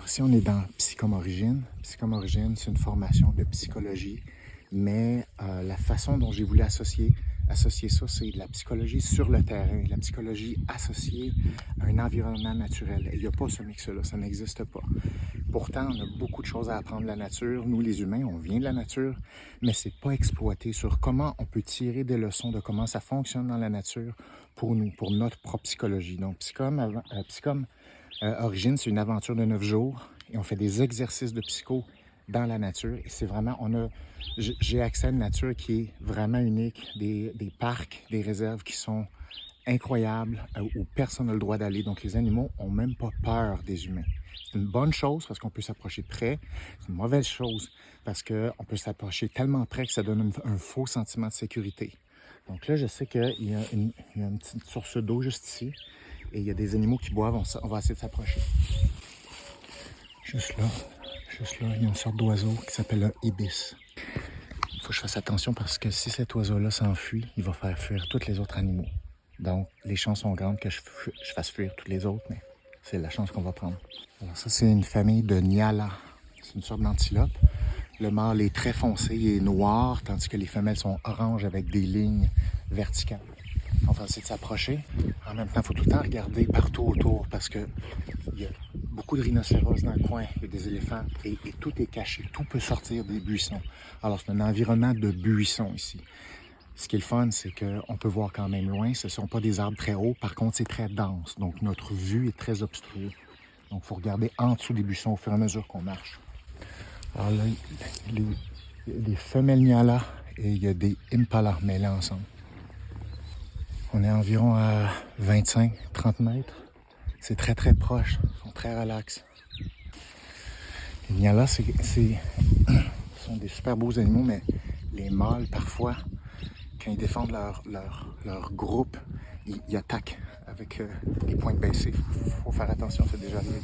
Ici, on est dans Psychom Origine. Psychom Origine, c'est une formation de psychologie, mais la façon dont j'ai voulu associer ça, c'est de la psychologie sur le terrain, la psychologie associée à un environnement naturel. Il n'y a pas ce mix-là, ça n'existe pas. Pourtant, on a beaucoup de choses à apprendre de la nature. Nous, les humains, on vient de la nature, mais c'est pas exploité sur comment on peut tirer des leçons de comment ça fonctionne dans la nature pour nous, pour notre propre psychologie. Donc, Psychom Origine, c'est une aventure de 9 jours et on fait des exercices de psycho dans la nature. Et c'est vraiment, j'ai accès à une nature qui est vraiment unique, des parcs, des réserves qui sont incroyables, où personne n'a le droit d'aller. Donc les animaux n'ont même pas peur des humains. C'est une bonne chose parce qu'on peut s'approcher près. C'est une mauvaise chose parce qu'on peut s'approcher tellement près que ça donne un faux sentiment de sécurité. Donc là, je sais qu'il y a une petite source d'eau juste ici. Et il y a des animaux qui boivent, on va essayer de s'approcher. Juste là, il y a une sorte d'oiseau qui s'appelle un ibis. Il faut que je fasse attention parce que si cet oiseau-là s'enfuit, il va faire fuir tous les autres animaux. Donc, les chances sont grandes que je fasse fuir tous les autres, mais c'est la chance qu'on va prendre. Alors ça, c'est une famille de Nyala. C'est une sorte d'antilope. Le mâle est très foncé, il est noir, tandis que les femelles sont oranges avec des lignes verticales. On va essayer de s'approcher. En même temps, il faut tout le temps regarder partout autour parce qu'il y a beaucoup de rhinocéros dans le coin, il y a des éléphants et tout est caché. Tout peut sortir des buissons. Alors, c'est un environnement de buissons ici. Ce qui est le fun, c'est qu'on peut voir quand même loin. Ce ne sont pas des arbres très hauts. Par contre, c'est très dense. Donc, notre vue est très obstruée. Donc, il faut regarder en dessous des buissons au fur et à mesure qu'on marche. Alors là, il y a des femelles Nyala et il y a des Impala mêlés ensemble. On est environ à 25-30 mètres. C'est très très proche. Ils sont très relax. Les Nyala, ce sont des super beaux animaux, mais les mâles, parfois, quand ils défendent leur groupe, ils attaquent avec les pointes baissées. Faut faire attention, c'est déjà arrivé.